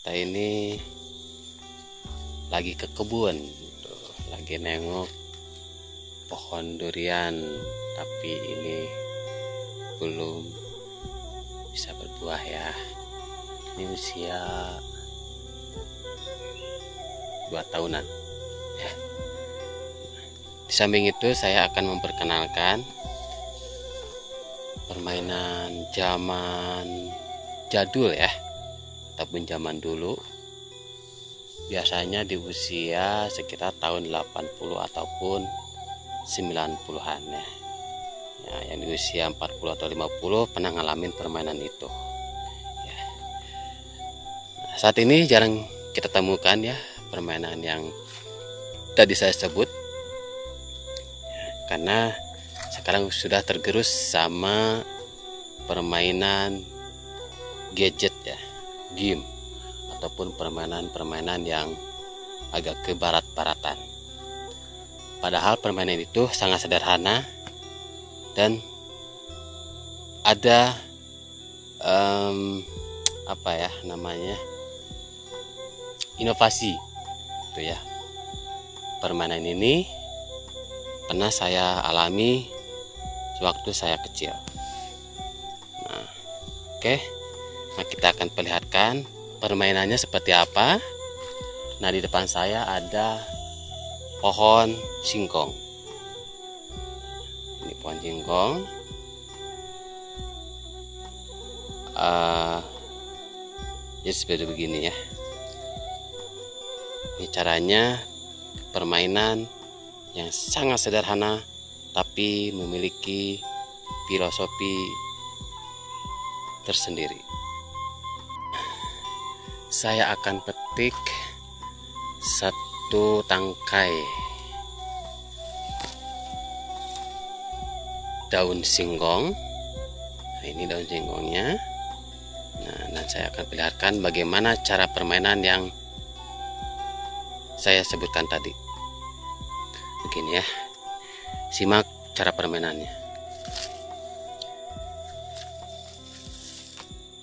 kita ini lagi ke kebun, lagi nengok pohon durian, tapi ini belum bisa berbuah ya. Ini usia 2 tahunan ya. Di samping itu saya akan memperkenalkan permainan zaman jadul ya, ataupun zaman dulu, biasanya di usia sekitar tahun 80 ataupun 90-an ya. Yang di usia 40 atau 50 pernah ngalamin permainan itu ya. Saat ini jarang kita temukan ya permainan yang tadi saya sebut ya, karena sekarang sudah tergerus sama permainan gadget ya, game, ataupun permainan-permainan yang agak ke barat-baratan. Padahal permainan itu sangat sederhana dan ada inovasi itu ya. Permainan ini pernah saya alami sewaktu saya kecil. Nah, kita akan perlihatkan permainannya seperti apa. Nah, di depan saya ada pohon singkong. Ini pohon singkong. Jadi seperti begini ya. Ini caranya, permainan yang sangat sederhana tapi memiliki filosofi tersendiri. Saya akan petik satu tangkai daun singkong. Nah, ini daun singkongnya. Nah, dan saya akan perlihatkan bagaimana cara permainan yang saya sebutkan tadi. Begini ya, simak cara permainannya.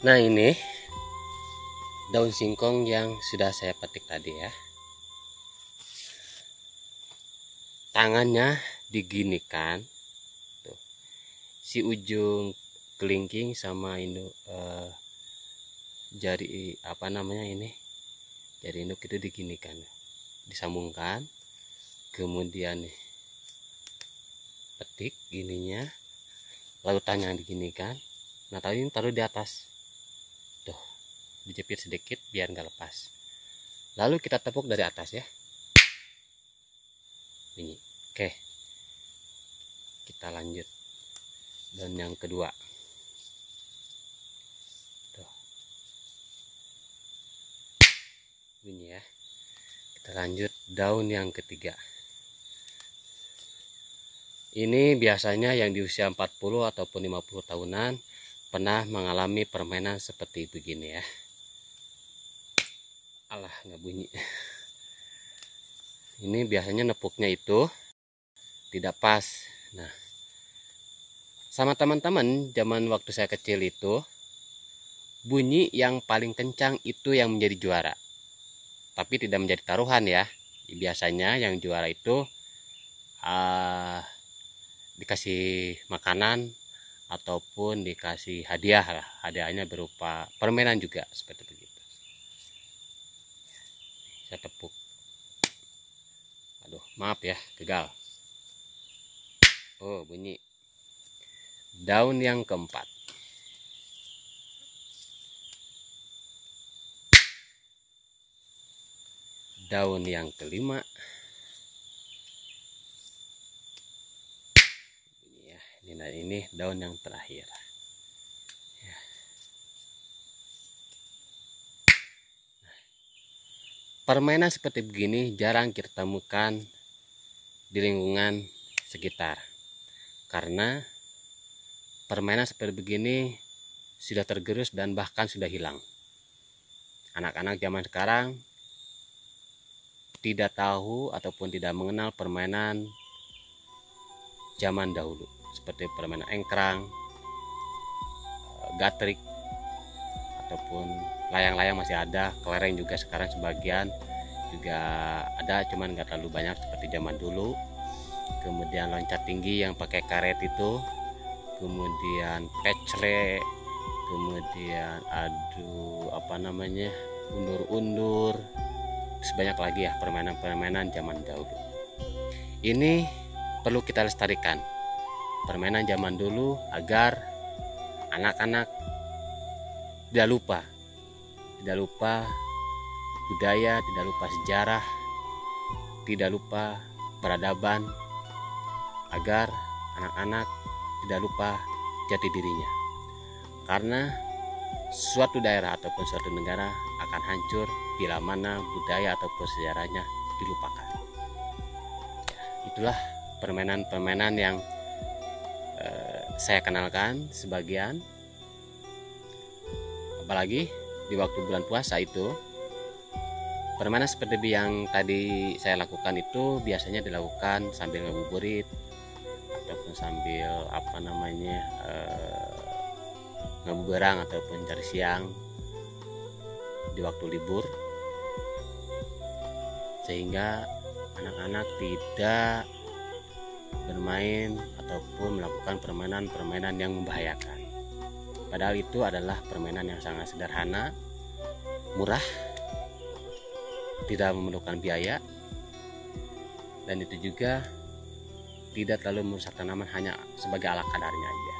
Nah, ini daun singkong yang sudah saya petik tadi ya. Tangannya diginikan tuh. Si ujung kelingking sama jari jari induk itu diginikan, disambungkan, kemudian nih petik gininya, lalu tangan diginikan. Nah, tadi taruh di atas tuh, dijepit sedikit biar nggak lepas, lalu kita tepuk dari atas ya, bunyi. Oke, kita lanjut dan yang kedua tuh, bunyi ya. Kita lanjut daun yang ketiga. Ini biasanya yang di usia 40 ataupun 50 tahunan pernah mengalami permainan seperti begini ya. Alah, nggak bunyi. Ini biasanya nepuknya itu tidak pas. Nah, sama teman-teman zaman waktu saya kecil itu, bunyi yang paling kencang itu yang menjadi juara, tapi tidak menjadi taruhan ya. Biasanya yang juara itu dikasih makanan ataupun dikasih hadiah lah. Hadiahnya berupa permainan juga seperti begitu. Saya tepuk. Aduh, maaf ya, gagal. Oh, bunyi. Daun yang keempat. Daun yang kelima. Ya, ini daun yang terakhir. Ya. Permainan seperti begini jarang kita temukan di lingkungan sekitar, karena permainan seperti begini sudah tergerus dan bahkan sudah hilang. Anak-anak zaman sekarang tidak tahu ataupun tidak mengenal permainan zaman dahulu, seperti permainan engkrang, gatrik, ataupun layang-layang masih ada, kelereng juga sekarang sebagian juga ada, cuman nggak terlalu banyak seperti zaman dulu. Kemudian loncat tinggi yang pakai karet itu, kemudian pecre, kemudian undur-undur, sebanyak lagi ya permainan-permainan zaman dahulu. Ini perlu kita lestarikan permainan zaman dulu agar anak-anak tidak lupa budaya, tidak lupa sejarah, tidak lupa peradaban, agar anak-anak tidak lupa jati dirinya. Karena suatu daerah ataupun suatu negara akan hancur bila mana budaya ataupun sejarahnya dilupakan. Itulah permainan-permainan yang saya kenalkan sebagian. Apalagi di waktu bulan puasa itu, permainan seperti yang tadi saya lakukan itu biasanya dilakukan sambil ngabuburit ataupun sambil ngabuberang ataupun cari siang di waktu libur, sehingga anak-anak tidak bermain ataupun melakukan permainan-permainan yang membahayakan. Padahal itu adalah permainan yang sangat sederhana, murah, tidak memerlukan biaya, dan itu juga tidak terlalu merusak tanaman, hanya sebagai ala kadarnya aja.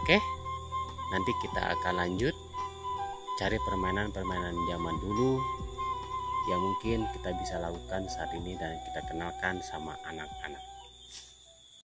Oke, nanti kita akan lanjut cari permainan-permainan zaman dulu yang mungkin kita bisa lakukan saat ini dan kita kenalkan sama anak-anak.